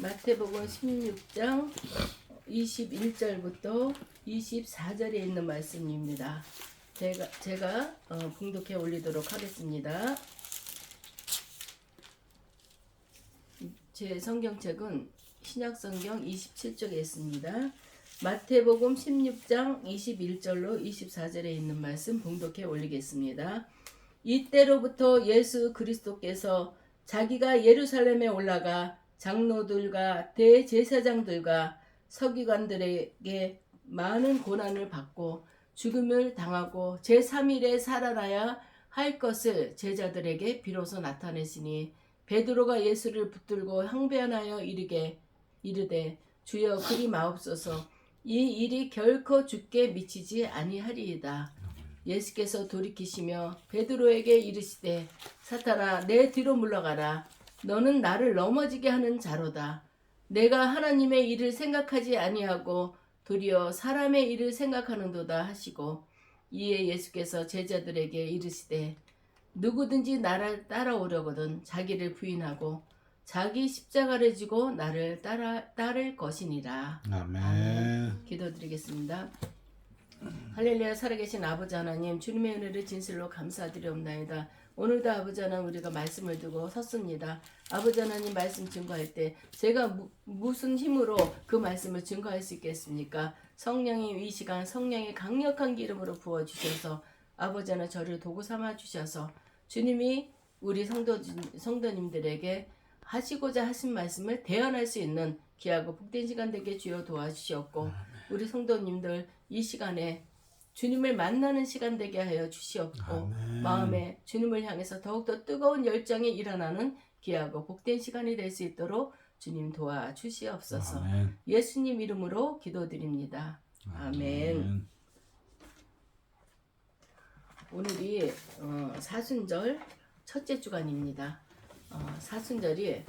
마태복음 16장 21절부터 24절에 있는 말씀입니다. 제가 봉독해 올리도록 하겠습니다. 제 성경책은 신약성경 27쪽에 있습니다. 마태복음 16장 21절로 24절에 있는 말씀 봉독해 올리겠습니다. 이때로부터 예수 그리스도께서 자기가 예루살렘에 올라가 장로들과 대제사장들과 서기관들에게 많은 고난을 받고 죽음을 당하고 제3일에 살아나야 할 것을 제자들에게 비로소 나타내시니 베드로가 예수를 붙들고 항변하여 이르되 주여 그리 마옵소서 이 일이 결코 주께 미치지 아니하리이다. 예수께서 돌이키시며 베드로에게 이르시되 사탄아 내 뒤로 물러가라. 너는 나를 넘어지게 하는 자로다. 내가 하나님의 일을 생각하지 아니하고 도리어 사람의 일을 생각하는도다 하시고 이에 예수께서 제자들에게 이르시되 누구든지 나를 따라오려거든 자기를 부인하고 자기 십자가를 지고 나를 따를 것이니라. 아멘. 기도드리겠습니다. 할렐루야. 살아계신 아버지 하나님, 주님의 은혜를 진실로 감사드리옵나이다. 오늘도 아버지 하나님 우리가 말씀을 두고 섰습니다. 아버지 하나님 말씀 증거할 때 제가 무슨 힘으로 그 말씀을 증거할 수 있겠습니까? 성령이 이 시간 성령의 강력한 기름으로 부어주셔서 아버지 하나님 저를 도구 삼아 주셔서 주님이 우리 성도님들에게 하시고자 하신 말씀을 대언할 수 있는 귀하고 복된 시간 되게 주여 도와주시옵고 우리 성도님들 이 시간에 주님을 만나는 시간 되게 하여 주시옵고 아멘. 마음에 주님을 향해서 더욱더 뜨거운 열정이 일어나는 귀하고 복된 시간이 될 수 있도록 주님 도와주시옵소서. 아멘. 예수님 이름으로 기도드립니다. 아멘. 오늘이 사순절 첫째 주간입니다. 사순절이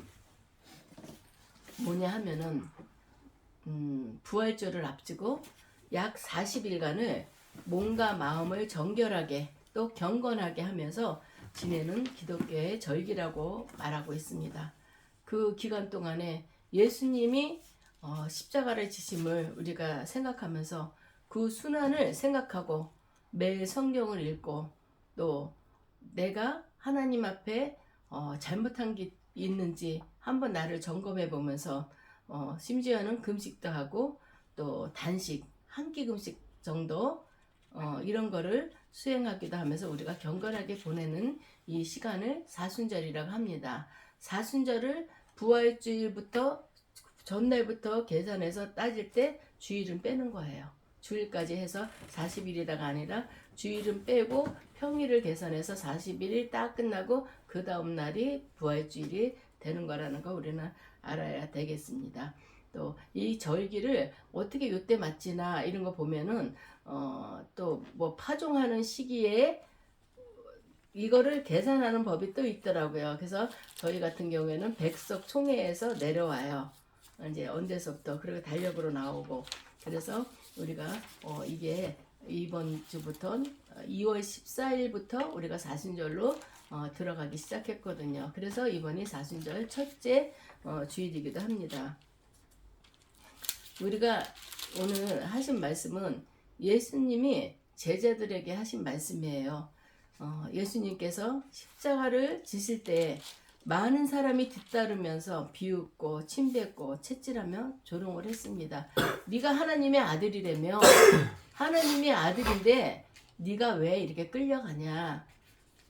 뭐냐 하면은 부활절을 앞두고 약 40일간을 몸과 마음을 정결하게 또 경건하게 하면서 지내는 기독교의 절기라고 말하고 있습니다. 그 기간 동안에 예수님이 십자가를 지심을 우리가 생각하면서 그 순환을 생각하고 매일 성경을 읽고 또 내가 하나님 앞에 잘못한 게 있는지 한번 나를 점검해 보면서 심지어는 금식도 하고 또 단식 한 끼 금식 정도 이런 거를 수행하기도 하면서 우리가 경건하게 보내는 이 시간을 사순절이라고 합니다. 사순절을 부활주일부터 전날부터 계산해서 따질 때 주일은 빼는 거예요. 주일까지 해서 40일이다가 아니라 주일은 빼고 평일을 계산해서 41일 딱 끝나고 그 다음 날이 부활주일이 되는 거라는 거 우리는 알아야 되겠습니다. 또 이 절기를 어떻게 요때 맞지나 이런 거 보면은 또 뭐 파종하는 시기에 이거를 계산하는 법이 또 있더라고요. 그래서 저희 같은 경우에는 백석 총회에서 내려와요. 이제 언제서부터 그리고 달력으로 나오고 그래서 우리가 이게 이번 주부터 2월 14일부터 우리가 사순절로 들어가기 시작했거든요. 그래서 이번이 사순절 첫째 주일이기도 합니다. 우리가 오늘 하신 말씀은 예수님이 제자들에게 하신 말씀이에요. 예수님께서 십자가를 지실 때 많은 사람이 뒤따르면서 비웃고 침뱉고 채찍하며 조롱을 했습니다. 네가 하나님의 아들이라며 하나님의 아들인데 네가 왜 이렇게 끌려가냐.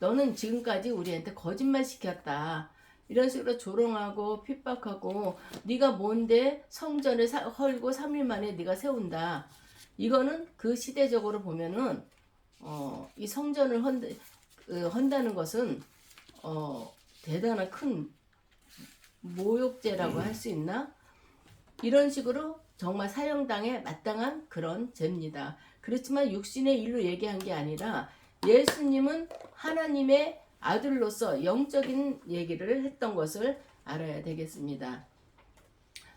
너는 지금까지 우리한테 거짓말 시켰다. 이런 식으로 조롱하고 핍박하고 네가 뭔데 성전을 헐고 3일 만에 네가 세운다. 이거는 그 시대적으로 보면은 이 성전을 헌다는 것은 대단한 큰 모욕죄라고 할 수 있나? 이런 식으로 정말 사형당에 마땅한 그런 죄입니다. 그렇지만 육신의 일로 얘기한 게 아니라 예수님은 하나님의 아들로서 영적인 얘기를 했던 것을 알아야 되겠습니다.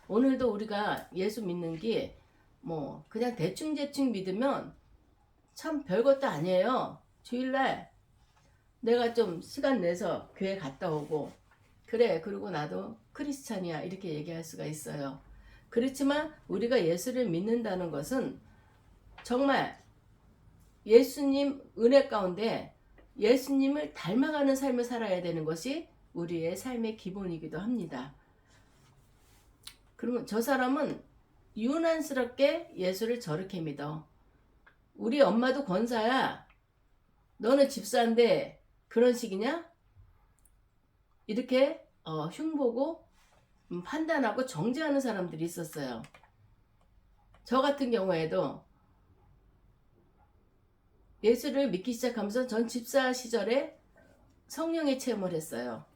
오늘도 우리가 예수 믿는 게 뭐 그냥 대충 믿으면 참 별것도 아니에요. 주일날 내가 좀 시간 내서 교회 갔다 오고 그래, 그리고 나도 크리스찬이야 이렇게 얘기할 수가 있어요. 그렇지만 우리가 예수를 믿는다는 것은 정말 예수님 은혜 가운데 예수님을 닮아가는 삶을 살아야 되는 것이 우리의 삶의 기본이기도 합니다. 그러면 저 사람은 유난스럽게 예수를 저렇게 믿어. 우리 엄마도 권사야. 너는 집사인데 그런 식이냐? 이렇게 흉보고 판단하고 정죄하는 사람들이 있었어요. 저 같은 경우에도 예수를 믿기 시작하면서 전 집사 시절에 성령의 체험을 했어요.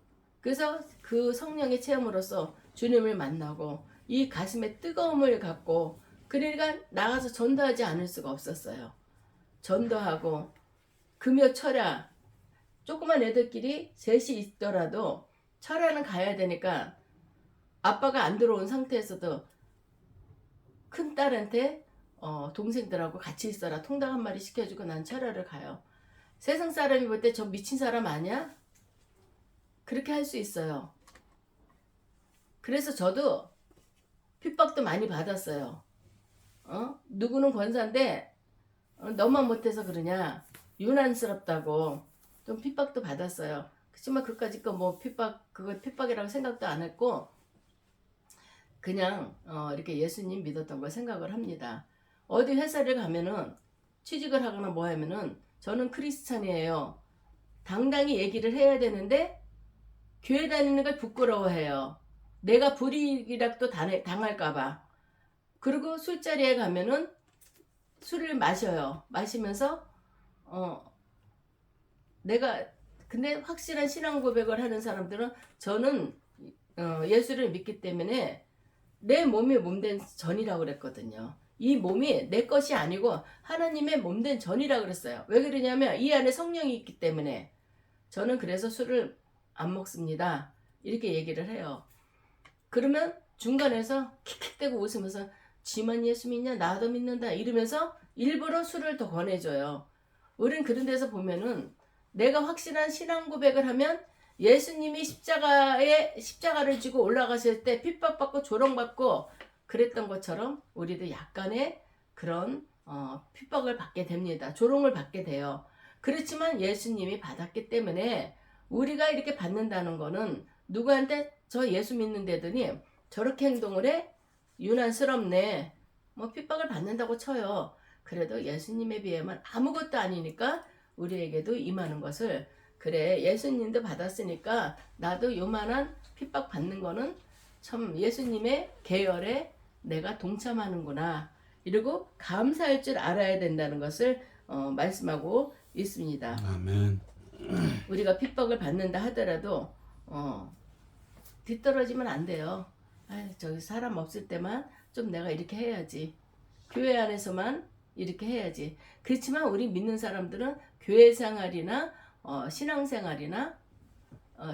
그래서 그 성령의 체험으로서 주님을 만나고 이 가슴에 뜨거움을 갖고 그러니까 나가서 전도하지 않을 수가 없었어요. 전도하고 금요 철야 조그만 애들끼리 셋이 있더라도 철야는 가야 되니까 아빠가 안 들어온 상태에서도 큰 딸한테 동생들하고 같이 있어라 통닭 한 마리 시켜주고 난 철야를 가요. 세상 사람이 볼 때 저 미친 사람 아니야? 그렇게 할 수 있어요. 그래서 저도 핍박도 많이 받았어요. 누구는 권사인데 너만 못해서 그러냐 유난스럽다고 좀 핍박도 받았어요. 그렇지만 그까짓 거 뭐 그거 핍박이라고 생각도 안 했고 그냥 이렇게 예수님 믿었던 걸 생각을 합니다. 어디 회사를 가면은 취직을 하거나 뭐 하면은 저는 크리스찬이에요. 당당히 얘기를 해야 되는데 교회 다니는 걸 부끄러워해요. 내가 불이익이라도 당할까봐. 그리고 술자리에 가면은 술을 마셔요. 마시면서 내가 근데 확실한 신앙 고백을 하는 사람들은 저는 예수를 믿기 때문에 내 몸이 몸된 전이라고 그랬거든요. 이 몸이 내 것이 아니고 하나님의 몸된 전이라고 그랬어요. 왜 그러냐면 이 안에 성령이 있기 때문에 저는 그래서 술을 안 먹습니다. 이렇게 얘기를 해요. 그러면 중간에서 킥킥대고 웃으면서 지만 예수 믿냐 나도 믿는다 이러면서 일부러 술을 더 권해줘요. 우린 그런 데서 보면은 내가 확실한 신앙 고백을 하면 예수님이 십자가를 지고 올라가실 때 핍박받고 조롱받고 그랬던 것처럼 우리도 약간의 그런 핍박을 받게 됩니다. 조롱을 받게 돼요. 그렇지만 예수님이 받았기 때문에 우리가 이렇게 받는다는 거는 누구한테 저 예수 믿는데더니 저렇게 행동을 해? 유난스럽네. 뭐 핍박을 받는다고 쳐요. 그래도 예수님에 비하면 아무것도 아니니까 우리에게도 임하는 것을 그래 예수님도 받았으니까 나도 요만한 핍박 받는 거는 참 예수님의 계열에 내가 동참하는구나 이러고 감사할 줄 알아야 된다는 것을 말씀하고 있습니다. 아멘. 우리가 핍박을 받는다 하더라도 뒤떨어지면 안 돼요. 저기 사람 없을 때만 좀 내가 이렇게 해야지. 교회 안에서만 이렇게 해야지. 그렇지만 우리 믿는 사람들은 교회 생활이나 신앙생활이나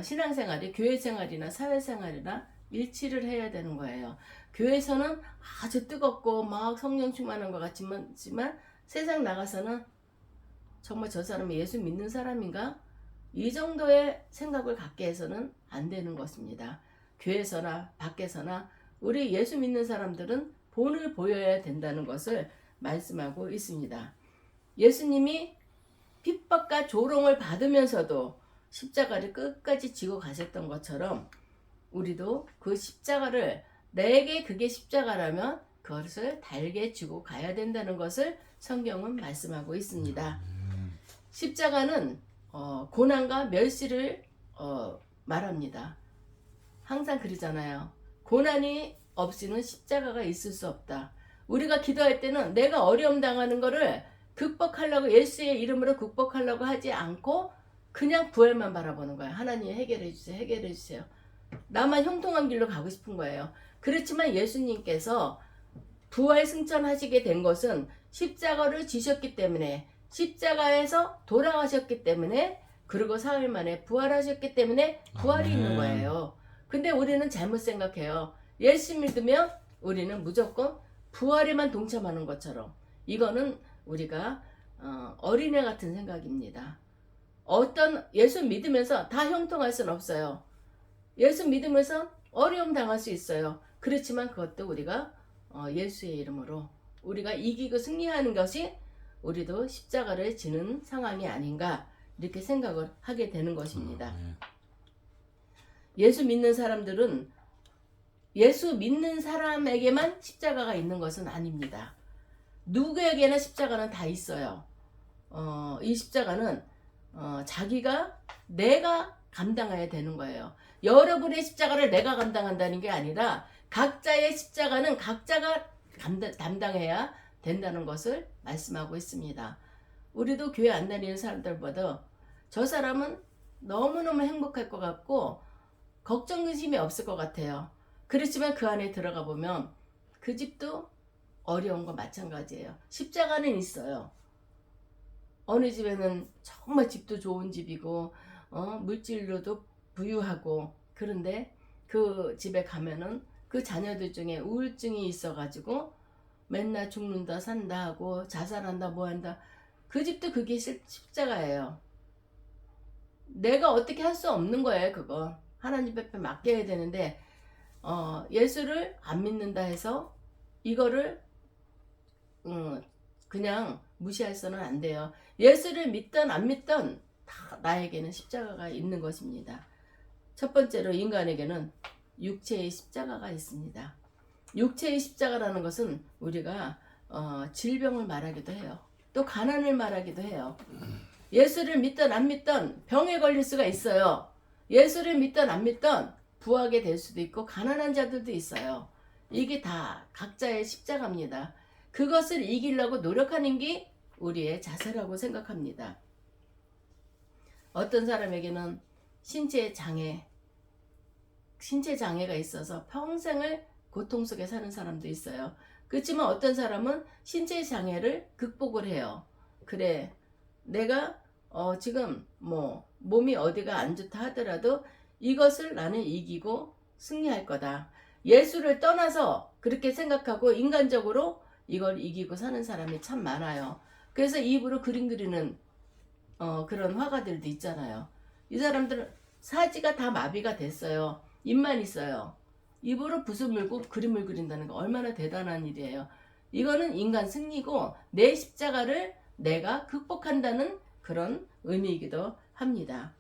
신앙생활이 교회 생활이나 사회생활이나 일치를 해야 되는 거예요. 교회에서는 아주 뜨겁고 막 성령 충만한 것 같지만 세상 나가서는 정말 저 사람이 예수 믿는 사람인가? 이 정도의 생각을 갖게 해서는 안 되는 것입니다. 교회에서나 밖에서나 우리 예수 믿는 사람들은 본을 보여야 된다는 것을 말씀하고 있습니다. 예수님이 핍박과 조롱을 받으면서도 십자가를 끝까지 지고 가셨던 것처럼 우리도 그 십자가를 내게 그게 십자가라면 그것을 달게 지고 가야 된다는 것을 성경은 말씀하고 있습니다. 십자가는 고난과 멸시를 말합니다. 항상 그러잖아요. 고난이 없이는 십자가가 있을 수 없다. 우리가 기도할 때는 내가 어려움 당하는 거를 극복하려고 예수의 이름으로 극복하려고 하지 않고 그냥 부활만 바라보는 거예요. 하나님 해결해 주세요. 해결해 주세요. 나만 형통한 길로 가고 싶은 거예요. 그렇지만 예수님께서 부활 승천하시게 된 것은 십자가를 지셨기 때문에 십자가에서 돌아가셨기 때문에 그리고 사흘 만에 부활하셨기 때문에 부활이 있는 거예요. 근데 우리는 잘못 생각해요. 예수 믿으면 우리는 무조건 부활에만 동참하는 것처럼 이거는 우리가 어린애 같은 생각입니다. 어떤 예수 믿으면서 다 형통할 수는 없어요. 예수 믿으면서 어려움 당할 수 있어요. 그렇지만 그것도 우리가 예수의 이름으로 우리가 이기고 승리하는 것이 우리도 십자가를 지는 상황이 아닌가 이렇게 생각을 하게 되는 것입니다. 예수 믿는 사람들은 예수 믿는 사람에게만 십자가가 있는 것은 아닙니다. 누구에게나 십자가는 다 있어요. 이 십자가는 자기가 내가 감당해야 되는 거예요. 여러분의 십자가를 내가 감당한다는 게 아니라 각자의 십자가는 각자가 담당해야 된다는 것을 말씀하고 있습니다. 우리도 교회 안 다니는 사람들보다 저 사람은 너무너무 행복할 것 같고 걱정 근심이 없을 것 같아요. 그렇지만 그 안에 들어가 보면 그 집도 어려운 거 마찬가지예요. 십자가는 있어요. 어느 집에는 정말 집도 좋은 집이고 물질로도 부유하고, 그런데 그 집에 가면은 그 자녀들 중에 우울증이 있어가지고 맨날 죽는다 산다 하고 자살한다 뭐한다. 그 집도 그게 십자가예요. 내가 어떻게 할 수 없는 거예요. 그거 하나님 앞에 맡겨야 되는데 예수를 안 믿는다 해서 이거를 그냥 무시해서는 안 돼요. 예수를 믿던 안 믿던 다 나에게는 십자가가 있는 것입니다. 첫 번째로 인간에게는 육체의 십자가가 있습니다. 육체의 십자가라는 것은 우리가 질병을 말하기도 해요. 또 가난을 말하기도 해요. 예수를 믿던 안 믿던 병에 걸릴 수가 있어요. 예수를 믿던 안 믿던 부하게 될 수도 있고 가난한 자들도 있어요. 이게 다 각자의 십자가입니다. 그것을 이기려고 노력하는 게 우리의 자세라고 생각합니다. 어떤 사람에게는 신체 장애가 있어서 평생을 고통 속에 사는 사람도 있어요. 그렇지만 어떤 사람은 신체 장애를 극복을 해요. 그래, 내가 지금 몸이 어디가 안 좋다 하더라도 이것을 나는 이기고 승리할 거다. 예수를 떠나서 그렇게 생각하고 인간적으로 이걸 이기고 사는 사람이 참 많아요. 그래서 입으로 그림 그리는 그런 화가들도 있잖아요. 이 사람들은 사지가 다 마비가 됐어요. 입만 있어요. 입으로 붓을 물고 그림을 그린다는 거 얼마나 대단한 일이에요. 이거는 인간 승리고 내 십자가를 내가 극복한다는 그런 의미이기도 합니다.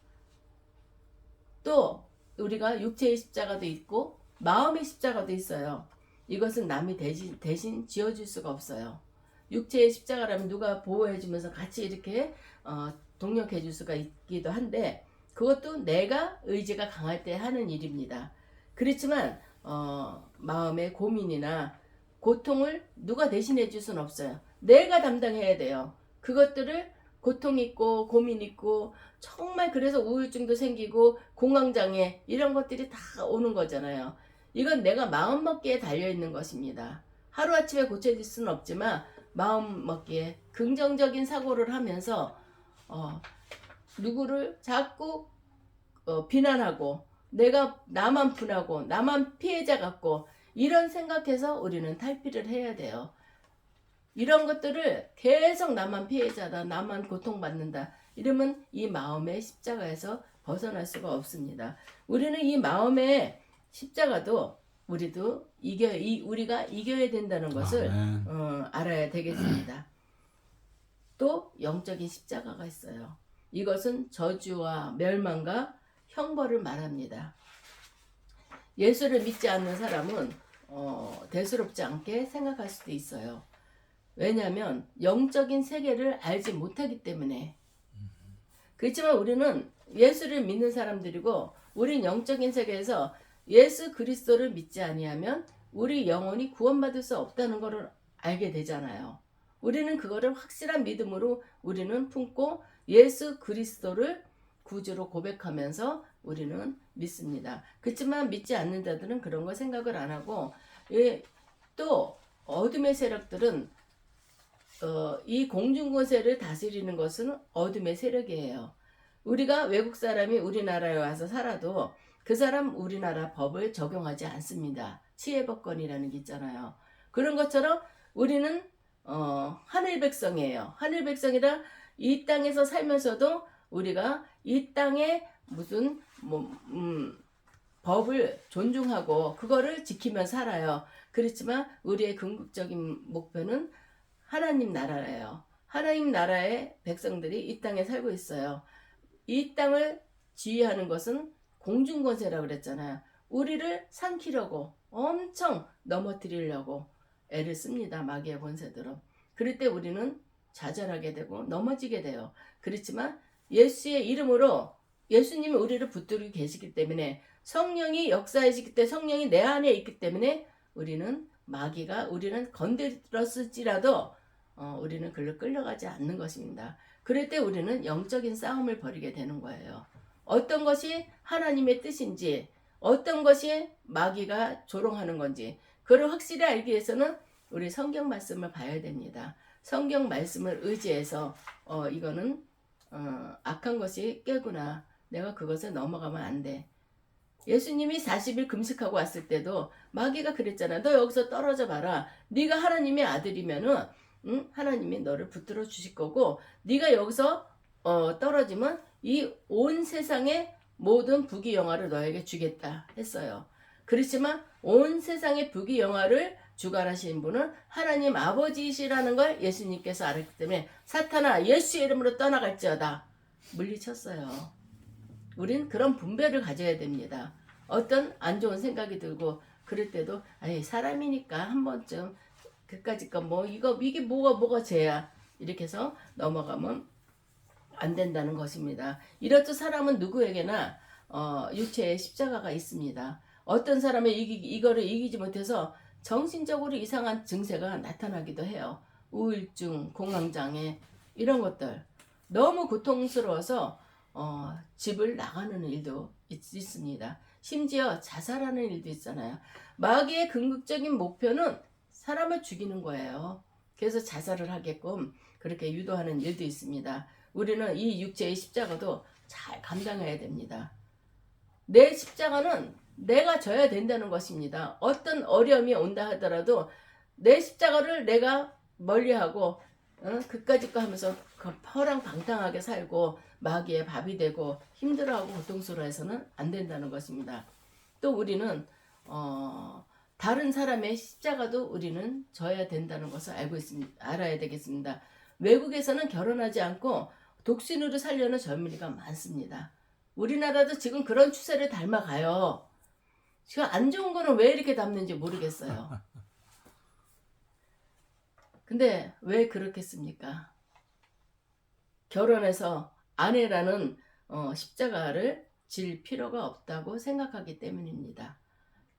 또 우리가 육체의 십자가도 있고 마음의 십자가도 있어요. 이것은 남이 대신 지어줄 수가 없어요. 육체의 십자가라면 누가 보호해주면서 같이 이렇게 동력해줄 수가 있기도 한데 그것도 내가 의지가 강할 때 하는 일입니다. 그렇지만 마음의 고민이나 고통을 누가 대신해 줄 수는 없어요. 내가 담당해야 돼요. 그것들을 고통 있고 고민 있고 정말 그래서 우울증도 생기고 공황장애 이런 것들이 다 오는 거잖아요. 이건 내가 마음먹기에 달려있는 것입니다. 하루아침에 고쳐질 수는 없지만 마음먹기에 긍정적인 사고를 하면서 누구를 자꾸 비난하고 내가 나만 분하고 나만 피해자 같고 이런 생각해서 우리는 탈피를 해야 돼요. 이런 것들을 계속 나만 피해자다, 나만 고통받는다 이러면 이 마음의 십자가에서 벗어날 수가 없습니다. 우리는 이 마음의 십자가도 우리도 우리가 이겨야 된다는 것을 알아야 되겠습니다. 또 영적인 십자가가 있어요. 이것은 저주와 멸망과 형벌을 말합니다. 예수를 믿지 않는 사람은 대수롭지 않게 생각할 수도 있어요. 왜냐하면 영적인 세계를 알지 못하기 때문에. 그렇지만 우리는 예수를 믿는 사람들이고 우린 영적인 세계에서 예수 그리스도를 믿지 아니하면 우리 영혼이 구원받을 수 없다는 것을 알게 되잖아요. 우리는 그거를 확실한 믿음으로 우리는 품고 예수 그리스도를 구주로 고백하면서 우리는 믿습니다. 그렇지만 믿지 않는 자들은 그런 거 생각을 안 하고 또 어둠의 세력들은 이 공중권세를 다스리는 것은 어둠의 세력이에요. 우리가 외국 사람이 우리나라에 와서 살아도 그 사람 우리나라 법을 적용하지 않습니다. 치해법권이라는 게 있잖아요. 그런 것처럼 우리는 하늘 백성이에요. 하늘 백성이라 이 땅에서 살면서도 우리가 이 땅에 무슨 법을 존중하고 그거를 지키며 살아요. 그렇지만 우리의 궁극적인 목표는 하나님 나라예요. 하나님 나라의 백성들이 이 땅에 살고 있어요. 이 땅을 지휘하는 것은 공중권세라고 그랬잖아요. 우리를 삼키려고 엄청 넘어뜨리려고 애를 씁니다. 마귀의 권세들은. 그럴 때 우리는 좌절하게 되고 넘어지게 돼요. 그렇지만 예수의 이름으로 예수님이 우리를 붙들고 계시기 때문에 성령이 역사하시기 때문에 성령이 내 안에 있기 때문에 우리는 마귀가 우리는 건드렸을지라도 우리는 글로 끌려가지 않는 것입니다. 그럴 때 우리는 영적인 싸움을 벌이게 되는 거예요. 어떤 것이 하나님의 뜻인지 어떤 것이 마귀가 조롱하는 건지 그걸 확실히 알기 위해서는 우리 성경 말씀을 봐야 됩니다. 성경 말씀을 의지해서 이거는 악한 것이 깨구나. 내가 그것에 넘어가면 안 돼. 예수님이 40일 금식하고 왔을 때도 마귀가 그랬잖아. 너 여기서 떨어져 봐라. 네가 하나님의 아들이면은 하나님이 너를 붙들어 주실 거고 네가 여기서 떨어지면 이 온 세상의 모든 부귀영화를 너에게 주겠다 했어요. 그렇지만 온 세상의 부귀영화를 주관하시는 분은 하나님 아버지이시라는 걸 예수님께서 알았기 때문에 사탄아 예수의 이름으로 떠나갈지어다 물리쳤어요. 우린 그런 분별을 가져야 됩니다. 어떤 안 좋은 생각이 들고 그럴 때도 아니 사람이니까 한 번쯤 그까짓 거 뭐 이게 뭐가 죄야 이렇게 해서 넘어가면 안 된다는 것입니다. 이렇듯 사람은 누구에게나 육체의 십자가가 있습니다. 어떤 사람이 이거를 이기지 못해서 정신적으로 이상한 증세가 나타나기도 해요. 우울증, 공황장애 이런 것들 너무 고통스러워서 집을 나가는 일도 있습니다. 심지어 자살하는 일도 있잖아요. 마귀의 궁극적인 목표는 사람을 죽이는 거예요. 그래서 자살을 하게끔 그렇게 유도하는 일도 있습니다. 우리는 이 육체의 십자가도 잘 감당해야 됩니다. 내 십자가는 내가 져야 된다는 것입니다. 어떤 어려움이 온다 하더라도 내 십자가를 내가 멀리하고 그까짓 거 하면서 허랑방탕하게 살고 마귀의 밥이 되고 힘들어하고 고통스러워해서는 안 된다는 것입니다. 또 우리는 다른 사람의 십자가도 우리는 져야 된다는 것을 알아야 되겠습니다. 외국에서는 결혼하지 않고 독신으로 살려는 젊은이가 많습니다. 우리나라도 지금 그런 추세를 닮아가요. 지금 안 좋은 거는 왜 이렇게 담는지 모르겠어요. 근데 왜 그렇겠습니까? 결혼해서 아내라는 십자가를 질 필요가 없다고 생각하기 때문입니다.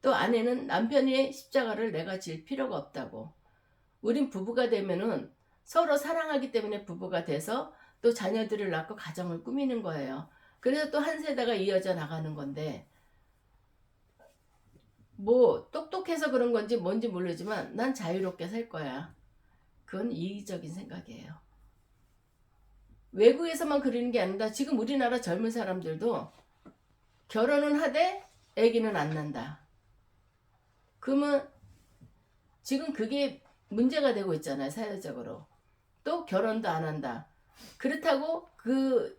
또 아내는 남편의 십자가를 내가 질 필요가 없다고. 우린 부부가 되면은 서로 사랑하기 때문에 부부가 돼서 또 자녀들을 낳고 가정을 꾸미는 거예요. 그래서 또 한 세대가 이어져 나가는 건데 뭐 똑똑해서 그런 건지 뭔지 모르지만 난 자유롭게 살 거야. 그건 이기적인 생각이에요. 외국에서만 그러는 게 아니라 지금 우리나라 젊은 사람들도 결혼은 하되 아기는 안 난다. 그러면 지금 그게 문제가 되고 있잖아요. 사회적으로. 또 결혼도 안 한다. 그렇다고 그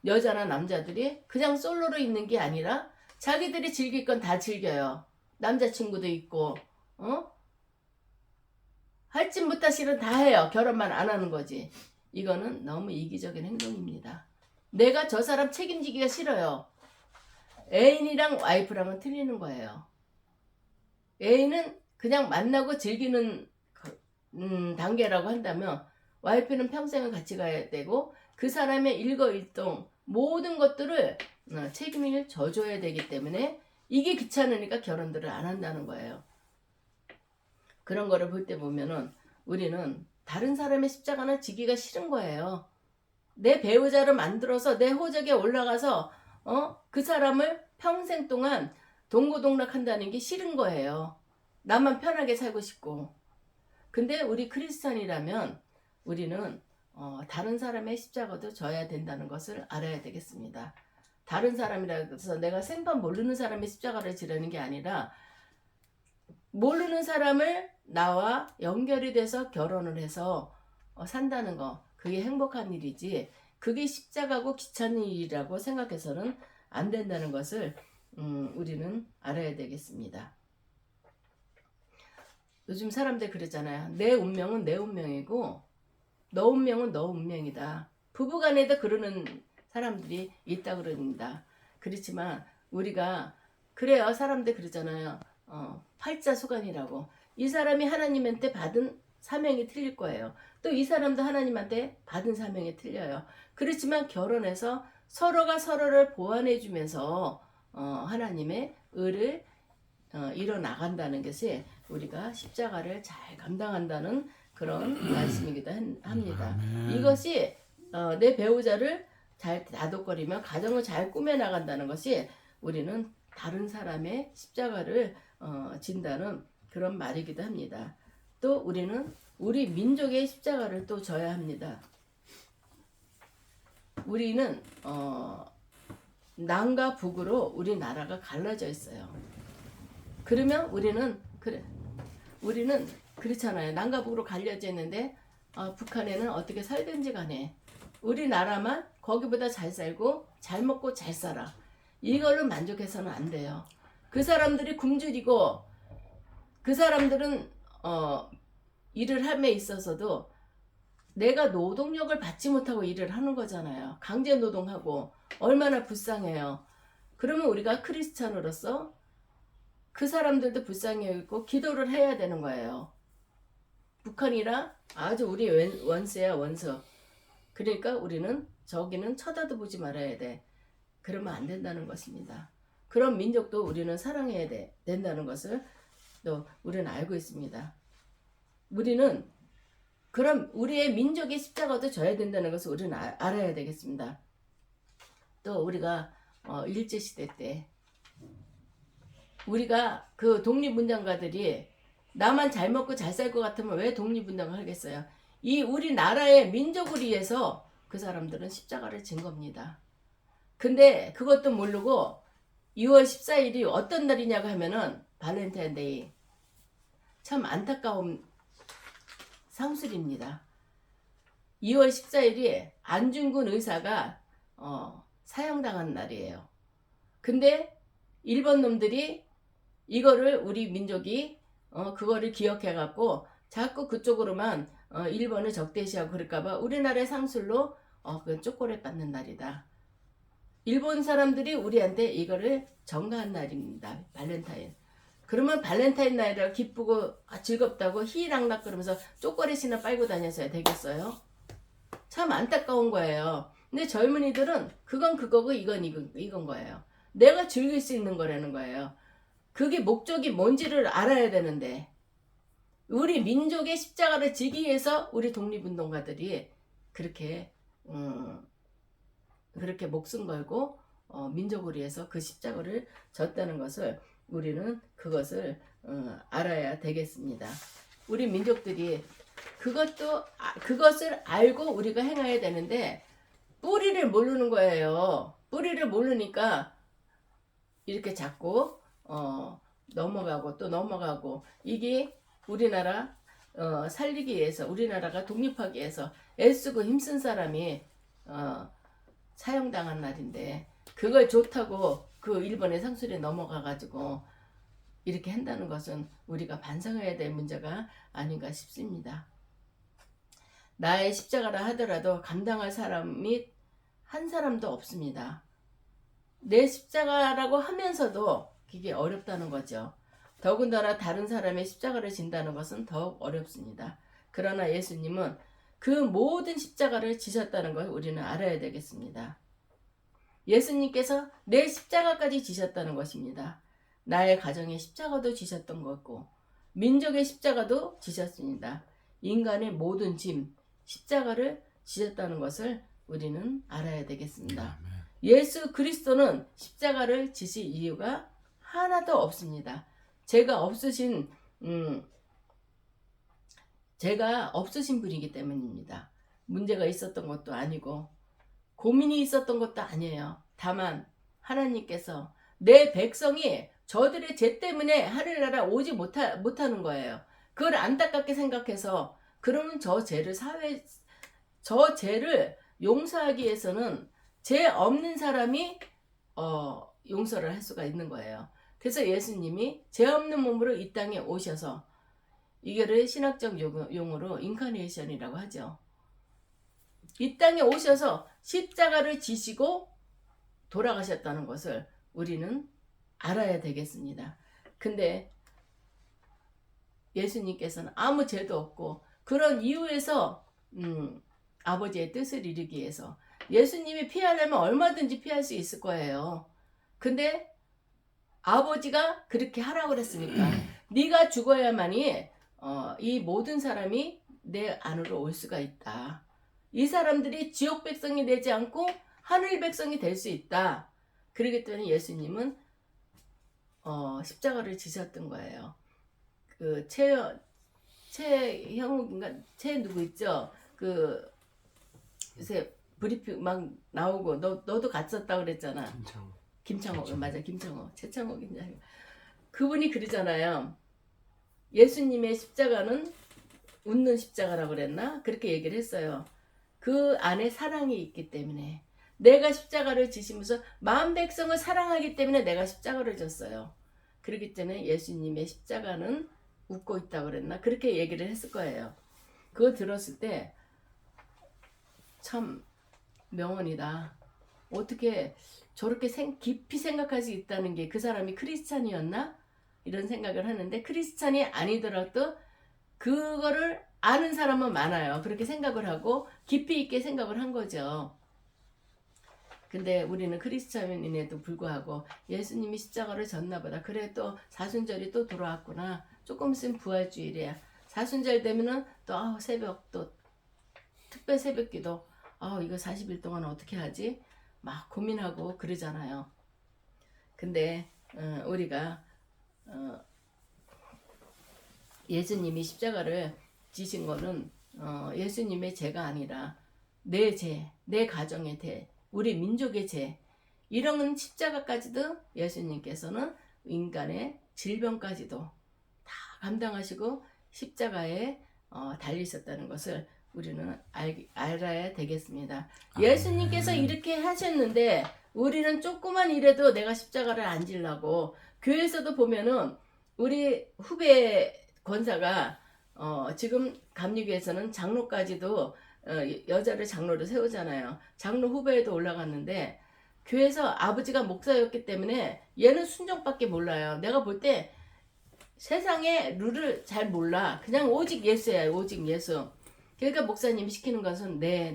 여자나 남자들이 그냥 솔로로 있는 게 아니라 자기들이 즐길 건 다 즐겨요. 남자친구도 있고 할 짓 못할 일은 다 해요. 결혼만 안 하는 거지. 이거는 너무 이기적인 행동입니다. 내가 저 사람 책임지기가 싫어요. 애인이랑 와이프랑은 틀리는 거예요. 애인은 그냥 만나고 즐기는 단계라고 한다면 와이프는 평생을 같이 가야 되고 그 사람의 일거일동 모든 것들을 책임을 져줘야 되기 때문에 이게 귀찮으니까 결혼들을 안 한다는 거예요. 그런 거를 볼 때 보면은 우리는 다른 사람의 십자가는 지기가 싫은 거예요. 내 배우자를 만들어서 내 호적에 올라가서 그 사람을 평생 동안 동고동락한다는 게 싫은 거예요. 나만 편하게 살고 싶고. 근데 우리 크리스찬이라면 우리는 다른 사람의 십자가도 져야 된다는 것을 알아야 되겠습니다. 다른 사람이라고 해서 내가 생판 모르는 사람의 십자가를 지르는 게 아니라 모르는 사람을 나와 연결이 돼서 결혼을 해서 산다는 거, 그게 행복한 일이지 그게 십자가고 귀찮은 일이라고 생각해서는 안 된다는 것을 우리는 알아야 되겠습니다. 요즘 사람들 그러잖아요. 내 운명은 내 운명이고 너 운명은 너 운명이다. 부부간에도 그러는 사람들이 있다 그럽니다. 그렇지만 우리가 그래요. 사람들 그러잖아요. 팔자소간이라고. 이 사람이 하나님한테 받은 사명이 틀릴 거예요. 또 이 사람도 하나님한테 받은 사명이 틀려요. 그렇지만 결혼해서 서로가 서로를 보완해 주면서 하나님의 의를 이뤄 나간다는 것이 우리가 십자가를 잘 감당한다는 그런 말씀이기도 합니다. 이것이 내 배우자를 잘 다독거리며 가정을 잘 꾸며 나간다는 것이 우리는 다른 사람의 십자가를 진다는 그런 말이기도 합니다. 또 우리는 우리 민족의 십자가를 또 져야 합니다. 우리는 남과 북으로 우리나라가 갈라져 있어요. 그러면 우리는 그렇잖아요. 남과 북으로 갈려져 있는데 북한에는 어떻게 살든지 간에 우리나라만 거기보다 잘 살고 잘 먹고 잘 살아. 이걸로 만족해서는 안 돼요. 그 사람들이 굶주리고 그 사람들은 일을 함에 있어서도 내가 노동력을 받지 못하고 일을 하는 거잖아요. 강제 노동하고 얼마나 불쌍해요. 그러면 우리가 크리스찬으로서 그 사람들도 불쌍히 여기고 기도를 해야 되는 거예요. 북한이라 아주 우리 원수야 원수. 그러니까 우리는 저기는 쳐다도 보지 말아야 돼. 그러면 안 된다는 것입니다. 그런 민족도 우리는 사랑해야 된다는 것을 또 우리는 알고 있습니다. 우리는 그럼 우리의 민족의 십자가도 져야 된다는 것을 우리는 알아야 되겠습니다. 또 우리가 일제시대 때 우리가 그 독립운동가들이 나만 잘 먹고 잘 살 것 같으면 왜 독립운동을 하겠어요? 이 우리나라의 민족을 위해서 그 사람들은 십자가를 진 겁니다. 근데 그것도 모르고 2월 14일이 어떤 날이냐고 하면은 발렌타인데이. 참 안타까운 상술입니다. 2월 14일이 안중근 의사가 사형당한 날이에요. 근데 일본 놈들이 이거를 우리 민족이 그거를 기억해 갖고 자꾸 그쪽으로만 일본을 적대시하고 그럴까봐 우리나라의 상술로 그 초콜릿 받는 날이다. 일본 사람들이 우리한테 이거를 전가한 날입니다. 발렌타인. 그러면 발렌타인 날이라 기쁘고 즐겁다고 희락락 그러면서 초콜릿이나 빨고 다녀서야 되겠어요? 참 안타까운 거예요. 근데 젊은이들은 그건 그거고 이건 거예요. 내가 즐길 수 있는 거라는 거예요. 그게 목적이 뭔지를 알아야 되는데 우리 민족의 십자가를 지기 위해서 우리 독립운동가들이 그렇게 목숨 걸고 민족을 위해서 그 십자가를 졌다는 것을 우리는 그것을 알아야 되겠습니다. 우리 민족들이 그것을 알고 우리가 행해야 되는데 뿌리를 모르는 거예요. 뿌리를 모르니까 이렇게 자꾸 넘어가고 또 넘어가고 이게 우리나라 살리기 위해서 우리나라가 독립하기 위해서 애쓰고 힘쓴 사람이 사형당한 날인데 그걸 좋다고 그 일본의 상술에 넘어가가지고 이렇게 한다는 것은 우리가 반성해야 될 문제가 아닌가 싶습니다. 나의 십자가라 하더라도 감당할 사람이 한 사람도 없습니다. 내 십자가라고 하면서도 그게 어렵다는 거죠. 더군다나 다른 사람의 십자가를 진다는 것은 더욱 어렵습니다. 그러나 예수님은 그 모든 십자가를 지셨다는 걸 우리는 알아야 되겠습니다. 예수님께서 내 십자가까지 지셨다는 것입니다. 나의 가정의 십자가도 지셨던 것고 민족의 십자가도 지셨습니다. 인간의 모든 짐, 십자가를 지셨다는 것을 우리는 알아야 되겠습니다. 예수 그리스도는 십자가를 지실 이유가 하나도 없습니다. 제가 없으신 분이기 때문입니다. 문제가 있었던 것도 아니고 고민이 있었던 것도 아니에요. 다만 하나님께서 내 백성이 저들의 죄 때문에 하늘나라 오지 못하는 거예요. 그걸 안타깝게 생각해서 그러면 저 죄를 용서하기 위해서는 죄 없는 사람이 용서를 할 수가 있는 거예요. 그래서 예수님이 죄 없는 몸으로 이 땅에 오셔서, 이거를 신학적 용어로 인카네이션이라고 하죠. 이 땅에 오셔서 십자가를 지시고 돌아가셨다는 것을 우리는 알아야 되겠습니다. 근데 예수님께서는 아무 죄도 없고 그런 이유에서 아버지의 뜻을 이루기 위해서, 예수님이 피하려면 얼마든지 피할 수 있을 거예요. 근데 아버지가 그렇게 하라고 그랬으니까 네가 죽어야만이 이 모든 사람이 내 안으로 올 수가 있다. 이 사람들이 지옥 백성이 되지 않고 하늘 백성이 될 수 있다. 그러기 때문에 예수님은 십자가를 지셨던 거예요. 그 최형욱인가 최 누구 있죠? 그 요새 브리핑 막 나오고 너도 갔었다 그랬잖아. 김창호. 맞아, 김창호. 최창호인지. 그분이 그러잖아요. 예수님의 십자가는 웃는 십자가라고 그랬나? 그렇게 얘기를 했어요. 그 안에 사랑이 있기 때문에, 내가 십자가를 지시면서 마음 백성을 사랑하기 때문에 내가 십자가를 졌어요. 그렇기 때문에 예수님의 십자가는 웃고 있다고 그랬나? 그렇게 얘기를 했을 거예요. 그거 들었을 때 참 명언이다. 어떻게 저렇게 깊이 생각할 수 있다는 게, 그 사람이 크리스찬이었나? 이런 생각을 하는데, 크리스찬이 아니더라도 그거를 아는 사람은 많아요. 그렇게 생각을 하고 깊이 있게 생각을 한 거죠. 근데 우리는 크리스찬인에도 불구하고 예수님이 십자가를 졌나 보다. 그래, 또 사순절이 또 돌아왔구나. 조금 있으면 부활주일이야. 사순절 되면은 또 새벽, 또 특별 새벽기도, 이거 40일 동안 어떻게 하지? 막 고민하고 그러잖아요. 근데 우리가 예수님이 십자가를 지신 거는 예수님의 죄가 아니라 내 죄, 내 가정의 죄, 우리 민족의 죄, 이런 십자가까지도 예수님께서는 인간의 질병까지도 다 감당하시고 십자가에 달리셨다는 것을 우리는 알아야 되겠습니다. 예수님께서 이렇게 하셨는데 우리는 조그만 일에도 내가 십자가를 안 지려고, 교회에서도 보면은 우리 후배 권사가 지금 감리교에서는 장로까지도 여자를 장로로 세우잖아요. 장로 후배에도 올라갔는데, 교회에서 아버지가 목사였기 때문에 얘는 순종밖에 몰라요. 내가 볼 때 세상의 룰을 잘 몰라. 그냥 오직 예수야, 오직 예수. 그러니까 목사님이 시키는 것은 네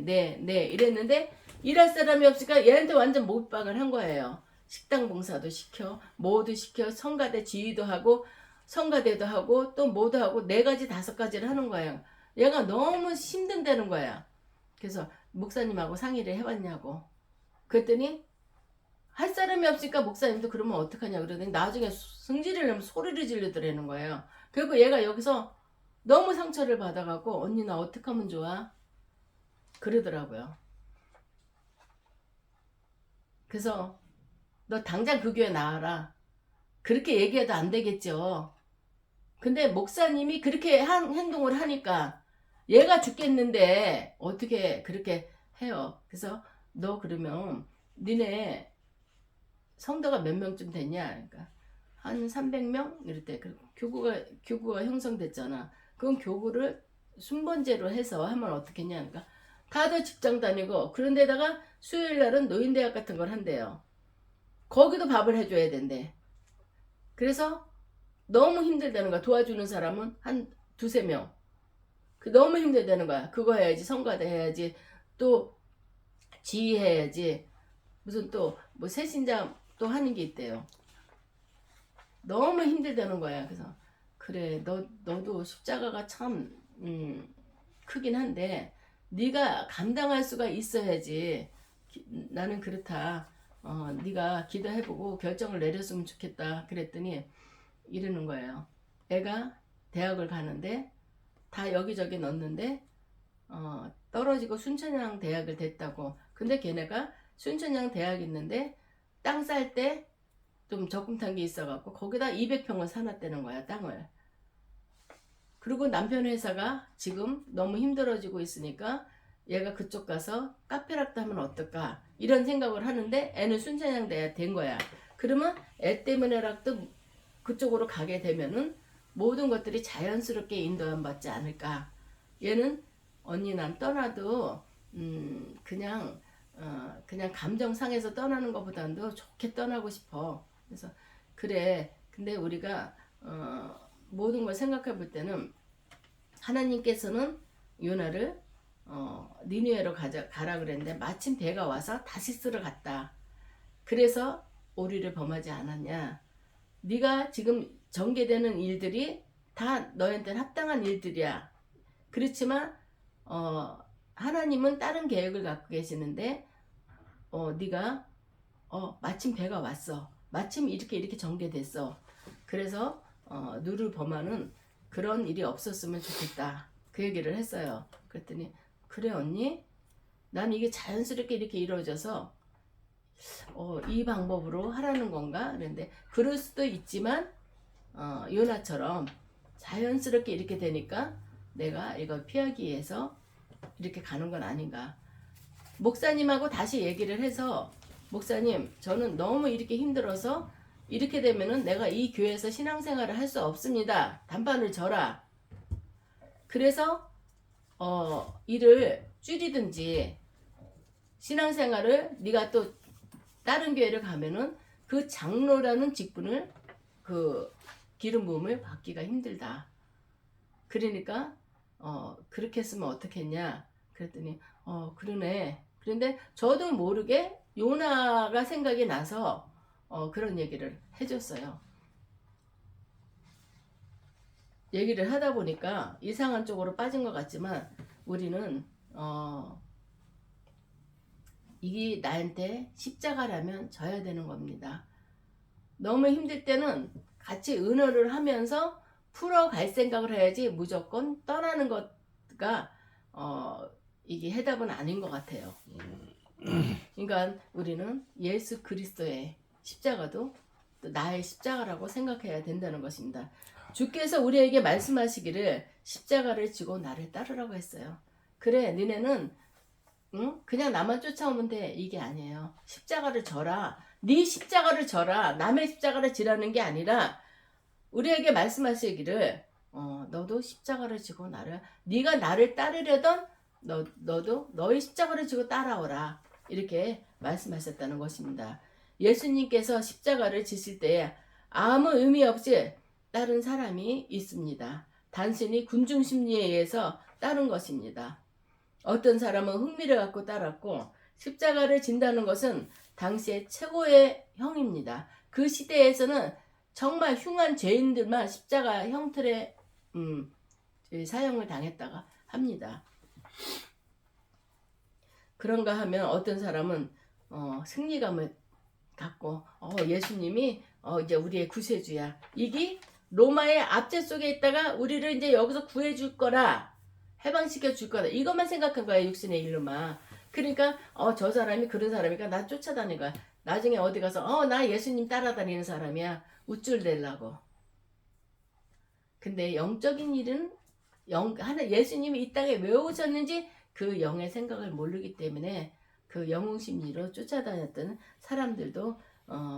이랬는데, 일할 사람이 없으니까 얘한테 완전 몰빵을 한 거예요. 식당 봉사도 시켜, 뭐도 시켜, 성가대 지휘도 하고, 성가대도 하고, 또 뭐도 하고, 4가지 5가지를 하는 거예요. 얘가 너무 힘든다는 거야. 그래서 목사님하고 상의를 해봤냐고. 그랬더니 할 사람이 없으니까 목사님도 그러면 어떡하냐 그러더니 나중에 승질을 내면 소리를 지르더라는 거예요. 그리고 얘가 여기서 너무 상처를 받아갖고, 언니 나 어떡하면 좋아? 그러더라고요. 그래서 너 당장 그 교회 나와라. 그렇게 얘기해도 안 되겠죠. 근데 목사님이 그렇게 행동을 하니까 얘가 죽겠는데 어떻게 그렇게 해요. 그래서 너 그러면 니네 성도가 몇 명쯤 됐냐? 그러니까 한 300명? 이럴 때 교구가 형성됐잖아. 그럼 교구를 순번제로 해서 하면 어떻겠냐? 그러니까 다들 직장 다니고, 그런데다가 수요일 날은 노인대학 같은 걸 한대요. 거기도 밥을 해줘야 된대. 그래서 너무 힘들다는 거야. 도와주는 사람은 한 2-3명. 너무 힘들다는 거야. 그거 해야지, 성가대 해야지, 또 지휘해야지, 무슨 또 뭐 새신자 또 하는 게 있대요. 너무 힘들다는 거야. 그래서 그래, 너도 십자가가 참 크긴 한데 네가 감당할 수가 있어야지. 나는 그렇다. 네가 기도해보고 결정을 내렸으면 좋겠다. 그랬더니 이러는 거예요. 애가 대학을 가는데 다 여기저기 넣었는데 떨어지고 순천향 대학을 됐다고. 근데 걔네가 순천향 대학 있는데 땅 쌀 때 좀 적금 탄 게 있어갖고 거기다 200평을 사놨다는 거야, 땅을. 그리고 남편 회사가 지금 너무 힘들어지고 있으니까 얘가 그쪽 가서 카페라도 하면 어떨까, 이런 생각을 하는데 애는 순천향 대학 된 거야. 그러면 애 때문에라도 그쪽으로 가게 되면은 모든 것들이 자연스럽게 인도함 받지 않을까. 얘는 언니 난 떠나도 그냥 그냥 감정상에서 떠나는 것보다도 좋게 떠나고 싶어. 그래서 그래. 근데 우리가 모든 걸 생각해 볼 때는 하나님께서는 요나를 니느웨로 가라 그랬는데 마침 배가 와서 다시스를 갔다. 그래서 오리를 범하지 않았냐. 네가 지금 전개되는 일들이 다 너한테는 합당한 일들이야. 그렇지만 하나님은 다른 계획을 갖고 계시는데 네가 마침 배가 왔어. 마침 이렇게 전개됐어. 그래서 누를 범하는 그런 일이 없었으면 좋겠다. 그 얘기를 했어요. 그랬더니 그래 언니? 난 이게 자연스럽게 이렇게 이루어져서 이 방법으로 하라는 건가? 그런데 그럴 수도 있지만 요나처럼 자연스럽게 이렇게 되니까 내가 이걸 피하기 위해서 이렇게 가는 건 아닌가. 목사님하고 다시 얘기를 해서 목사님 저는 너무 이렇게 힘들어서 이렇게 되면은 내가 이 교회에서 신앙생활을 할 수 없습니다. 단판을 져라. 그래서 일을 줄이든지 신앙생활을 네가 또 다른 교회를 가면은 그 장로라는 직분을 그 기름 부음을 받기가 힘들다. 그러니까 그렇게 했으면 어떻겠냐. 그랬더니 그러네. 그런데 저도 모르게 요나가 생각이 나서 그런 얘기를 해줬어요. 얘기를 하다 보니까 이상한 쪽으로 빠진 것 같지만 우리는 이게 나한테 십자가라면 져야 되는 겁니다. 너무 힘들 때는 같이 은어를 하면서 풀어갈 생각을 해야지 무조건 떠나는 것가 이게 해답은 아닌 것 같아요. 그러니까 우리는 예수 그리스도의 십자가도 또 나의 십자가라고 생각해야 된다는 것입니다. 주께서 우리에게 말씀하시기를 십자가를 지고 나를 따르라고 했어요. 그래 니네는 그냥 나만 쫓아오면 돼. 이게 아니에요. 십자가를 져라. 네 십자가를 져라. 남의 십자가를 지라는 게 아니라 우리에게 말씀하시기를 너도 십자가를 지고 네가 나를 따르려던 너도 너의 십자가를 지고 따라오라. 이렇게 말씀하셨다는 것입니다. 예수님께서 십자가를 지실 때 아무 의미 없이 따른 사람이 있습니다. 단순히 군중 심리에 의해서 따른 것입니다. 어떤 사람은 흥미를 갖고 따랐고 십자가를 진다는 것은 당시의 최고의 형입니다. 그 시대에서는 정말 흉한 죄인들만 십자가 형틀에 사형을 당했다가 합니다. 그런가 하면 어떤 사람은 승리감을 갖고 예수님이 이제 우리의 구세주야. 이게 로마의 압제 속에 있다가 우리를 이제 여기서 구해줄 거라. 해방시켜 줄 거다. 이것만 생각한 거야. 육신의 일로만. 그러니까 저 사람이 그런 사람이니까 나 쫓아다니는 거야. 나중에 어디 가서 나 예수님 따라다니는 사람이야. 우쭐대려고. 근데 영적인 일은 예수님이 이 땅에 왜 오셨는지 그 영의 생각을 모르기 때문에 그 영웅심리로 쫓아다녔던 사람들도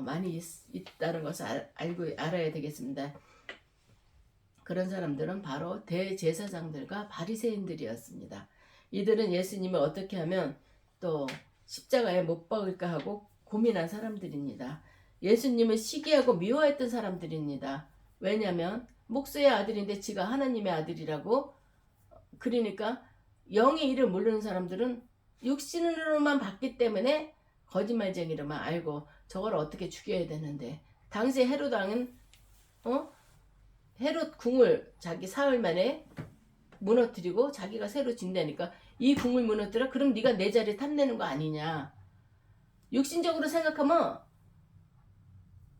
많이 있다는 것을 알아야 되겠습니다. 그런 사람들은 바로 대제사장들과 바리새인들이었습니다. 이들은 예수님을 어떻게 하면 또 십자가에 못 박을까 하고 고민한 사람들입니다. 예수님을 시기하고 미워했던 사람들입니다. 왜냐하면 목수의 아들인데 지가 하나님의 아들이라고. 그러니까 영의 일을 모르는 사람들은 육신으로만 봤기 때문에 거짓말쟁이로만 알고 저걸 어떻게 죽여야 되는데, 당시 헤롯 왕은 헤롯 궁을 자기 사흘 만에 무너뜨리고 자기가 새로 진다니까 이 궁을 무너뜨려? 그럼 네가 내 자리에 탐내는 거 아니냐. 육신적으로 생각하면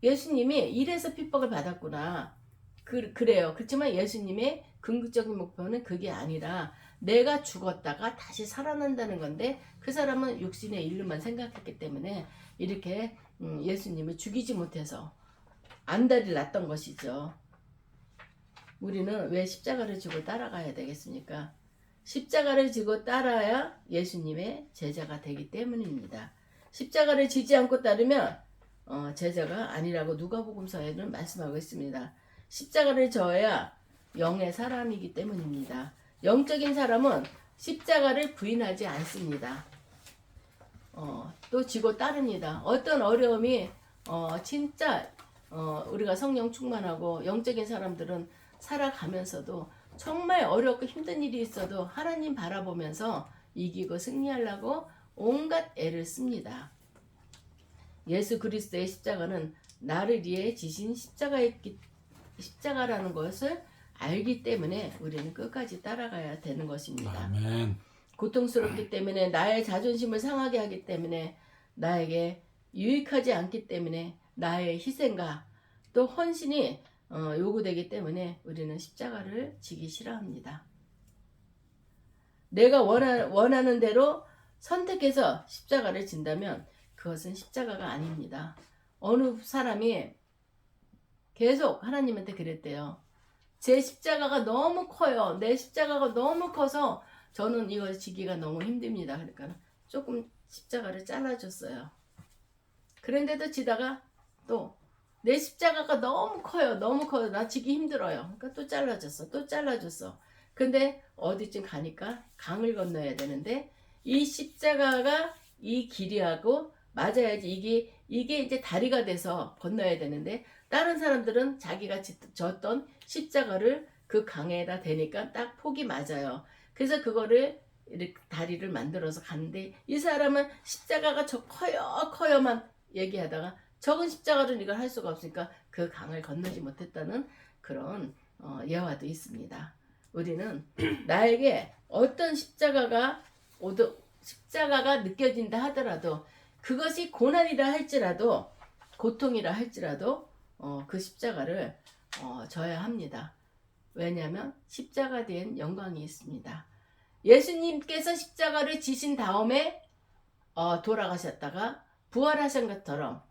예수님이 이래서 핍박을 받았구나. 그래요. 그렇지만 예수님의 궁극적인 목표는 그게 아니라 내가 죽었다가 다시 살아난다는 건데 그 사람은 육신의 일로만 생각했기 때문에 이렇게 예수님을 죽이지 못해서 안달이 났던 것이죠. 우리는 왜 십자가를 지고 따라가야 되겠습니까? 십자가를 지고 따라야 예수님의 제자가 되기 때문입니다. 십자가를 지지 않고 따르면 제자가 아니라고 누가복음서에는 말씀하고 있습니다. 십자가를 져야 영의 사람이기 때문입니다. 영적인 사람은 십자가를 부인하지 않습니다. 또 지고 따릅니다. 어떤 어려움이 진짜 우리가 성령 충만하고 영적인 사람들은 살아가면서도 정말 어렵고 힘든 일이 있어도 하나님 바라보면서 이기고 승리하려고 온갖 애를 씁니다. 예수 그리스도의 십자가는 나를 위해 지신 십자가라는 것을 알기 때문에 우리는 끝까지 따라가야 되는 것입니다. 아멘. 고통스럽기 때문에 나의 자존심을 상하게 하기 때문에 나에게 유익하지 않기 때문에 나의 희생과 또 헌신이 요구되기 때문에 우리는 십자가를 지기 싫어합니다. 내가 원하는 대로 선택해서 십자가를 진다면 그것은 십자가가 아닙니다. 어느 사람이 계속 하나님한테 그랬대요. 제 십자가가 너무 커요. 내 십자가가 너무 커서 저는 이걸 지기가 너무 힘듭니다. 그러니까 조금 십자가를 잘라줬어요. 그런데도 지다가 또 내 십자가가 너무 커요. 너무 커요. 나 지기 힘들어요. 그러니까 또 잘라줬어. 또 잘라줬어. 근데 어디쯤 가니까 강을 건너야 되는데 이 십자가가 이 길이하고 맞아야지 이게 이제 다리가 돼서 건너야 되는데 다른 사람들은 자기가 졌던 십자가를 그 강에다 대니까 딱 폭이 맞아요. 그래서 그거를 이렇게 다리를 만들어서 가는데 이 사람은 십자가가 저 커요만 얘기하다가 적은 십자가를 이걸 할 수가 없으니까 그 강을 건너지 못했다는 그런 예화도 있습니다. 우리는 나에게 어떤 십자가가 느껴진다 하더라도 그것이 고난이라 할지라도 고통이라 할지라도 그 십자가를 져야 합니다. 왜냐하면 십자가 뒤엔 영광이 있습니다. 예수님께서 십자가를 지신 다음에 돌아가셨다가 부활하신 것처럼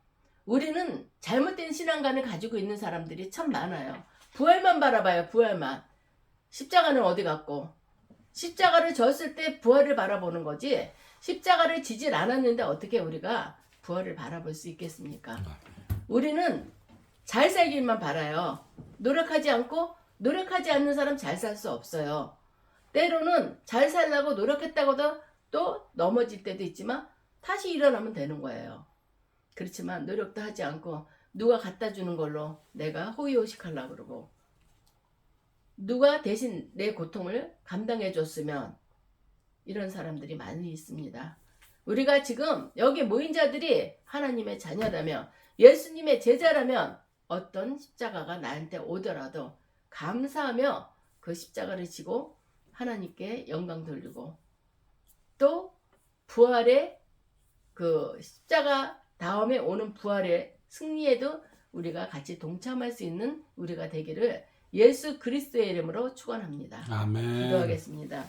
우리는 잘못된 신앙관을 가지고 있는 사람들이 참 많아요. 부활만 바라봐요. 부활만. 십자가는 어디 갔고 십자가를 졌을 때 부활을 바라보는 거지 십자가를 지질 않았는데 어떻게 우리가 부활을 바라볼 수 있겠습니까? 우리는 잘 살길만 바라요. 노력하지 않는 사람 잘 살 수 없어요. 때로는 잘 살려고 노력했다고도 또 넘어질 때도 있지만 다시 일어나면 되는 거예요. 그렇지만 노력도 하지 않고 누가 갖다 주는 걸로 내가 호의호식하려고 그러고 누가 대신 내 고통을 감당해 줬으면 이런 사람들이 많이 있습니다. 우리가 지금 여기 모인 자들이 하나님의 자녀라면 예수님의 제자라면 어떤 십자가가 나한테 오더라도 감사하며 그 십자가를 지고 하나님께 영광 돌리고 또 부활의 그 십자가 다음에 오는 부활의 승리에도 우리가 같이 동참할 수 있는 우리가 되기를 예수 그리스도의 이름으로 축원합니다. 아멘. 기도하겠습니다.